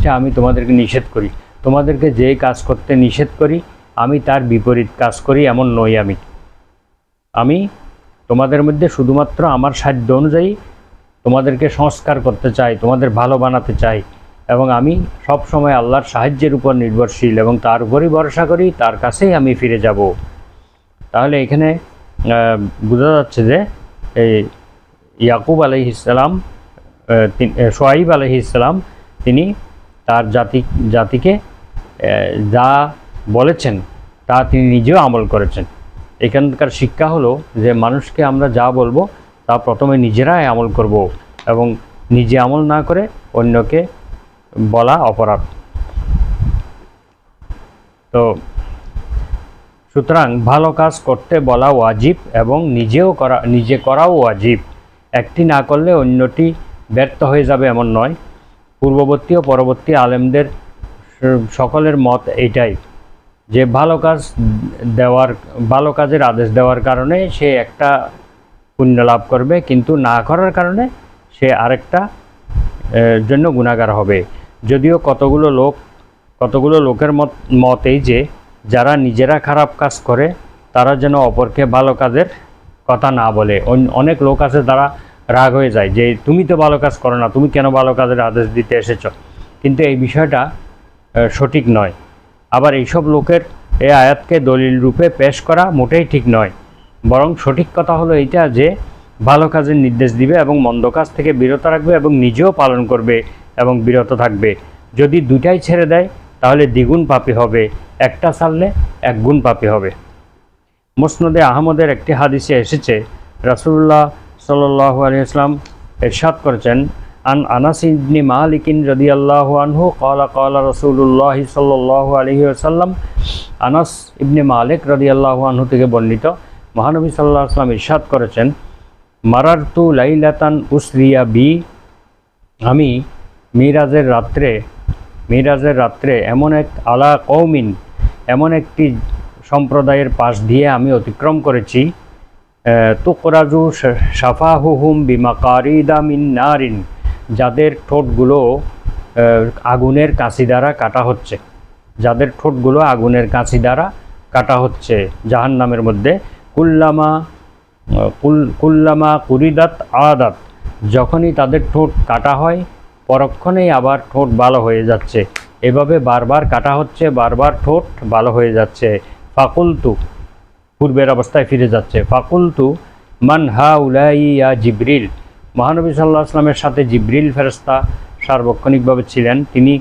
জিনিসটা আমি তোমাদেরকে নিষেধ করি, তোমাদেরকে যে কাজ করতে নিষেধ করি আমি তার বিপরীত কাজ করি এমন নই। আমি তোমাদের মধ্যে শুধুমাত্র আমার সাধ্য অনুযায়ী তোমাদেরকে সংস্কার করতে চাই, তোমাদের ভালো বানাতে চাই, এবং আমি সব সময় আল্লাহর সাহায্যের উপর নির্ভরশীল এবং তার উপরই ভরসা করি, তার কাছেই আমি ফিরে যাব। তাহলে এখানে বোঝা যাচ্ছে যে এই ইয়াকুব আলাইহিস সালাম, শুআয়ব আলাইহিস সালাম তিনি তার জাতিকে যা বলেছেন তা তিনি নিজেও আমল করেছেন। এখানকার শিক্ষা হলো যে মানুষকে আমরা যা বলবো তা প্রথমে নিজেরাই আমল করব এবং নিজে আমল না করে অন্যকে বলা অপরাধ। তো সুতরাং ভালো কাজ করতে বলা ওয়াজিব এবং নিজে করাও ওয়াজিব। একটি না করলে অন্যটি ব্যর্থ হয়ে যাবে এমন নয়। পূর্ববর্তী ও পরবর্তী আলেমদের সকলের মত এটাই যে ভালো কাজের আদেশ দেওয়ার কারণে সে একটা পুণ্য লাভ করবে, কিন্তু না করার কারণে সে আরেকটা জন্য গুনাহগার হবে। যদিও কতগুলো লোকের মত এই যে যারা নিজেরা খারাপ কাজ করে তারা যেন অপরকে ভালো কাজের কথা না বলে। অনেক লোক আছে তারা রাগ হয়ে যায় যে তুমি তো ভালো কাজ করো না, তুমি কেন ভালো কাজের আদেশ দিতে এসেছো। কিন্তু এই বিষয়টা সঠিক নয়। আবার এইসব লোকের এই আয়াতকে দলিল রূপে পেশ করা মোটেই ঠিক নয়, বরং সঠিক কথা হলো এইটা যে ভালো কাজের নির্দেশ দিবে এবং মন্দ কাজ থেকে বিরত রাখবে এবং নিজেও পালন করবে এবং বিরত থাকবে। যদি দুটাই ছেড়ে দেয় তাহলে দ্বিগুণ পাপী হবে, একটা ছাড়লে একগুণ পাপী হবে। মুসনাদে আহমদের একটি হাদিসে এসেছে, রাসূলুল্লাহ সাল্লাল্লাহু আলাইহি ওয়াসাল্লাম ইরশাদ করেছেন, আন আনাস ইবনে মালিক রাদিয়াল্লাহু আনহু ক্বালা রাসূলুল্লাহ সাল্লাল্লাহু আলাইহি ওয়াসাল্লাম। আনাস ইবনে মালিক রাদিয়াল্লাহু আনহু থেকে বর্ণিত, মহানবী সাল্লাল্লাহু আলাইহি ওয়াসাল্লাম ইরশাদ করেছেন, মারারতু লাইলাতান উসরিয়া বি, আমি মিরাজের রাত্রে এমন একটি সম্প্রদায়ের পাশ দিয়ে আমি অতিক্রম করেছি, তুকরাজু শাফাহুহুম বিমাকারিদা মিন নারিন, যাদের ঠোঁটগুলো আগুনের কাঁচি দ্বারা কাটা হচ্ছে, জাহান্নামের মধ্যে। কুল্লামা কুরিদাত আদাত, যখনই তাদের ঠোঁট কাটা হয় পরক্ষণেই আবার ঠোঁট ভালো হয়ে যাচ্ছে। এভাবে বারবার কাটা হচ্ছে, বারবার ঠোঁট ভালো হয়ে যাচ্ছে। ফাকুলতু, পূর্বের অবস্থায় ফিরে যাচ্ছে। ফাকুলতু মান হাউলাই ইয়া জিবরিল, মহানবী সাল্লাল্লাহু আলাইহি ওয়াসাল্লামের সাথে জিবরিল ফেরেশতা সার্বক্ষণিকভাবে ছিলেন। তিনি